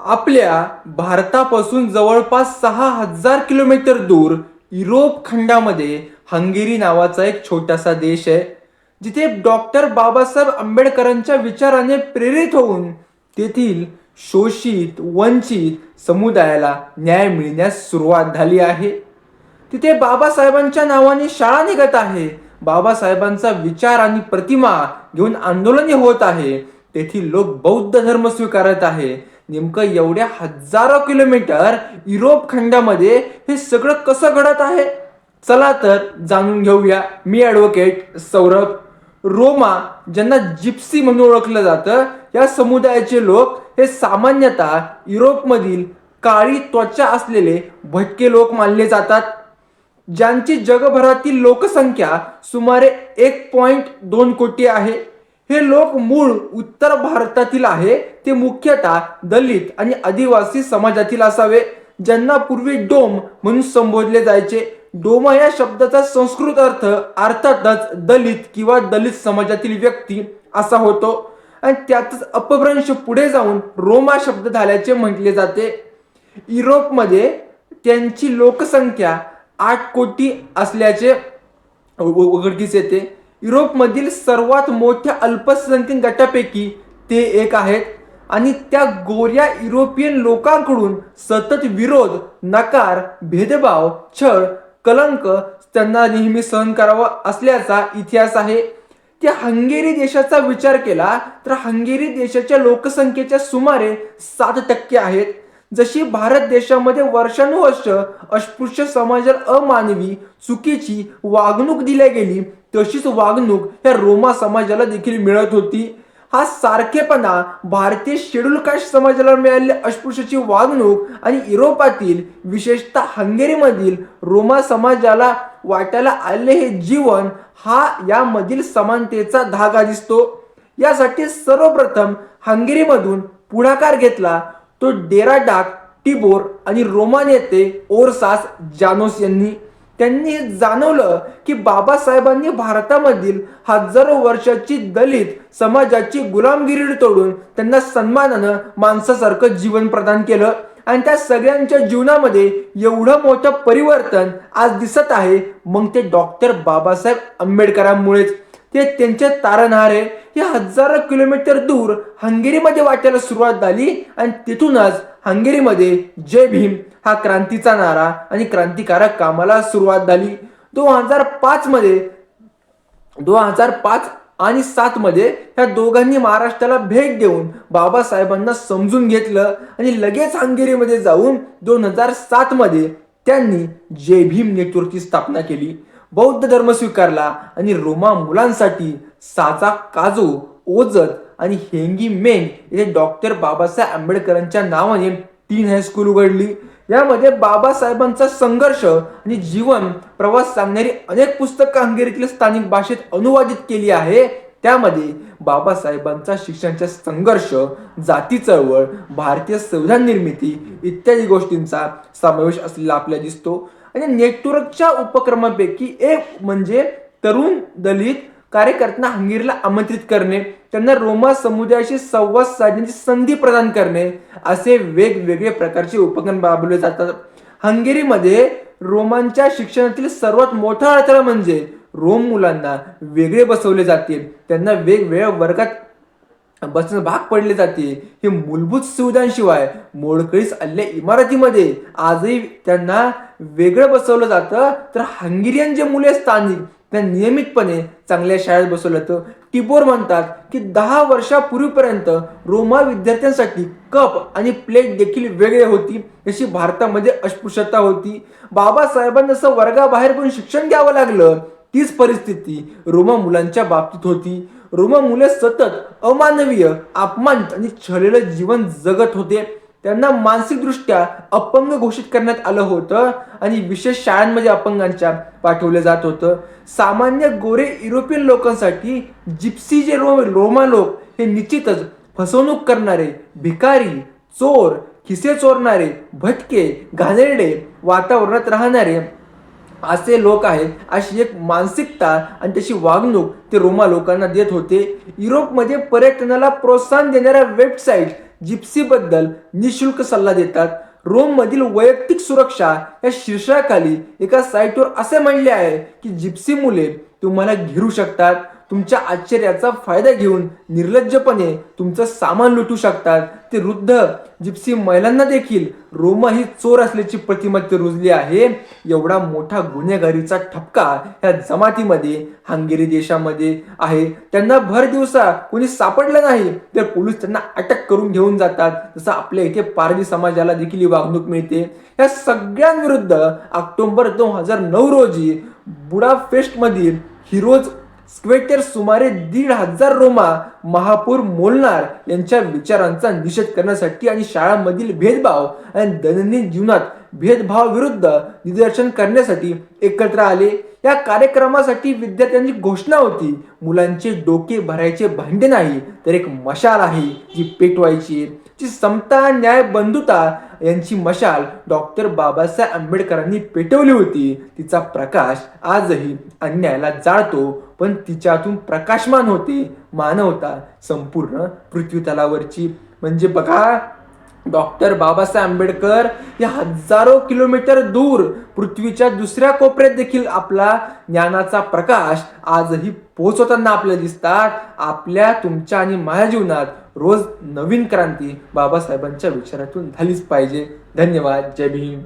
आपल्या भारतापासून जवळपास 6,000 किलोमीटर दूर युरोप खंडामध्ये हंगेरी नावाचा एक छोटासा देश आहे, जिथे डॉक्टर बाबासाहेब आंबेडकरांच्या विचाराने प्रेरित होऊन तेथील शोषित वंचित समुदायाला न्याय मिळण्यास सुरुवात झाली आहे. तिथे बाबासाहेबांच्या नावाने शाळा निघत आहे. बाबासाहेबांचा विचार आणि प्रतिमा घेऊन आंदोलने होत आहे. तेथील लोक बौद्ध धर्म स्वीकारत आहे. नेमकं एवढ्या हजारो किलोमीटर युरोप खंडामध्ये हे सगळं कसं घडत आहे? चला तर जाणून घेऊया. मी ॲडव्होकेट सौरभ. रोमा, ज्यांना जिप्सी म्हणून ओळखलं जातं, या समुदायाचे लोक हे सामान्यतः युरोपमधील काळी त्वचा असलेले भटके लोक मानले जातात, ज्यांची जगभरातील लोकसंख्या सुमारे 1.2 कोटी आहे. हे लोक मूळ उत्तर भारतातील आहे. ते मुख्यतः दलित आणि आदिवासी समाजातील असावे, ज्यांना पूर्वी डोम म्हणून संबोधले जायचे. डोमा या शब्दाचा संस्कृत अर्थ अर्थातच दलित किंवा दलित समाजातील व्यक्ती असा होतो आणि त्यातच अपभ्रंश पुढे जाऊन रोमा शब्द झाल्याचे म्हटले जाते. युरोपमध्ये त्यांची लोकसंख्या 8 कोटी असल्याचे उघडकीस येते. युरोपमधील सर्वात मोठ्या अल्पसंख्याक गटापैकी ते एक आहेत आणि त्या गोऱ्या युरोपियन लोकांकडून सतत विरोध, नकार, भेदभाव, छळ, कलंक त्यांना नेहमी सहन करावा असल्याचा इतिहास आहे. त्या हंगेरी देशाचा विचार केला तर हंगेरी देशाच्या लोकसंख्येच्या सुमारे 7% आहेत. जशी भारत देशामध्ये वर्षानुवर्ष अस्पृश्य समाजाला अमानवी चुकीची वागणूक दिल्या गेली, तशीच वागणूक ह्या रोमा समाजाला देखील मिळत होती. हा सारखेपणा भारतीय शेड्यूल कास्ट समाजाला मिळालेल्या अस्पृश्याची वागणूक आणि युरोपातील विशेषतः हंगेरीमधील रोमा समाजाला वाटायला आलेले हे जीवन, हा यामधील समानतेचा धागा दिसतो. यासाठी सर्वप्रथम हंगेरीमधून पुढाकार घेतला तो डेराडाक टिबोर आणि रोमा नेते ओरसास जानोस यांनी. त्यांनी हे जाणवलं की बाबासाहेबांनी भारतामधील हजारो वर्षाची दलित समाजाची गुलामगिरी तोडून त्यांना सन्मानानं माणसासारखं जीवन प्रदान केलं आणि त्या सगळ्यांच्या जीवनामध्ये एवढं मोठं परिवर्तन आज दिसत आहे, मग ते डॉक्टर बाबासाहेब आंबेडकरांमुळेच. ते त्यांचे तारणहार आहे. हे हजारो किलोमीटर दूर हंगेरीमध्ये वाटायला सुरुवात झाली आणि तिथूनच हंगेरीमध्ये जय भीम हा क्रांतीचा नारा आणि क्रांतिकारक कामाला सुरुवात झाली. 2005 आणि 7 मध्ये ह्या दोघांनी महाराष्ट्राला भेट देऊन बाबासाहेबांना समजून घेतलं आणि लगेच हंगेरीमध्ये जाऊन 2007 मध्ये त्यांनी जय भीम नेटवर्कची स्थापना केली. बौद्ध धर्म स्वीकारला आणि रोमा मुलांसाठी साजा काजो, ओजत आणि हेंगी मेन येथे डॉक्टर बाबासाहेब आंबेडकरांच्या नावाने 3 हायस्कूल उघडली. यामध्ये बाबासाहेबांचा संघर्ष आणि जीवन प्रवास सांगणारी अनेक पुस्तकं हंगेरीतील स्थानिक भाषेत अनुवादित केली आहे. त्यामध्ये बाबासाहेबांचा शिक्षणाचा संघर्ष, जाती चळवळ, भारतीय संविधान निर्मिती इत्यादी गोष्टींचा समावेश असलेला आपल्याला दिसतो. आणि नेटवर्कच्या उपक्रमांपैकी एक म्हणजे तरुण दलित कार्यकर्त्यांना हंगेरीला आमंत्रित करणे, त्यांना रोमा समुदायाशी संवाद साधण्याची संधी प्रदान करणे, असे वेगवेगळे प्रकारचे उपक्रम राबवले जातात. हंगेरीमध्ये रोमांच्या शिक्षणातील सर्वात मोठा अडथळा म्हणजे रोम मुलांना वेगळे बसवले जाते, त्यांना वेगवेगळ्या वर्गात बसणं भाग पडले जाते. हे मूलभूत सुविधांशिवाय मोडकळीस आलेल्या इमारतीमध्ये आजही त्यांना वेगळं बसवलं जातं. तर हंगेरियन जे मुले स्थानिक त्यांना नियमितपणे चांगल्या शाळेत बसवलं जातं. टिबोर म्हणतात की 10 वर्षापूर्वीपर्यंत रोमा विद्यार्थ्यांसाठी कप आणि प्लेट देखील वेगळे होती, जशी भारतामध्ये अस्पृश्यता होती. बाबासाहेबांना जसं वर्गाबाहेर पण शिक्षण घ्यावं लागलं, तीच परिस्थिती रोमा मुलांच्या बाबतीत होती. रोमा मुले सतत अमानवीय, अपमानित आणि छळलेलं जीवन जगत होते. त्यांना मानसिकदृष्ट्या अपंग घोषित करण्यात आलं होतं आणि विशेष शाळांमध्ये अपंगांच्या पाठवलं जात होतं. सामान्य गोरे युरोपियन लोकांसाठी जिप्सी जे रोमा लोक हे निश्चितच फसवणूक करणारे, भिकारी, चोर, खिसे चोरणारे, भटके, घाणेरडे वातावरणात राहणारे असे लोक आहेत, अशी एक मानसिकता आणि त्याची वागणूक ते रोमा लोकांना देत होते. युरोपमध्ये पर्यटनाला प्रोत्साहन देणाऱ्या वेबसाईट जिप्सीबद्दल निशुल्क सल्ला देतात. रोममधील वैयक्तिक सुरक्षा या शीर्षकाखाली एका साईटवर असे म्हणले आहे की जिप्सी मुले तुम्हाला घेरू शकतात, तुमच्या आश्चर्याचा फायदा घेऊन निर्लज्जपणे तुमचं सामान लुटू शकतात. ते वृद्ध जिप्सी महिलांना देखील रोमा ही चोर असल्याची प्रतिमा रुजली आहे. एवढा मोठा गुन्हेगारीचा ठपका या जमातीमध्ये हंगेरी देशामध्ये आहे. त्यांना भर दिवसा कोणी सापडलं नाही तर पोलीस त्यांना अटक करून घेऊन जातात. जसं आपल्या इथे पारधी समाजाला देखील ही वागणूक मिळते. या सगळ्यांविरुद्ध ऑक्टोबर 2009 रोजी बुडापेस्ट मधील हिरोज स्क्वेटर सुमारे 1,500 रोमा महापौर मोलनार यांच्या विचारांचा निषेध करण्यासाठी आणि शाळांमधील भेदभाव आणि दैनंदिन जीवनात भेदभाव विरुद्ध निदर्शन करण्यासाठी एकत्र आले. या कार्यक्रमासाठी विद्यार्थ्यांची घोषणा होती, मुलांचे डोके भरायचे भांडे नाही तर एक मशाल आहे जी पेटवायची. जी समता, न्याय, बंधुता यांची मशाल डॉक्टर बाबासाहेब आंबेडकरांनी पेटवली होती. तिचा प्रकाश आजही अन्यायाला जाळतो, पण तिच्यातून प्रकाशमान होते मानवता संपूर्ण पृथ्वीतलावरची. म्हणजे बघा, डॉक्टर बाबासाहेब आंबेडकर या हजारो किलोमीटर दूर पृथ्वीच्या दुसऱ्या कोपऱ्यात देखील आपला ज्ञानाचा प्रकाश आजही पोहोचवताना आपल्याला दिसतात. आपल्या, तुमच्या आणि माझ्या जीवनात रोज नवीन क्रांती बाबासाहेबांच्या विचारातून झालीच पाहिजे. धन्यवाद. जय भीम.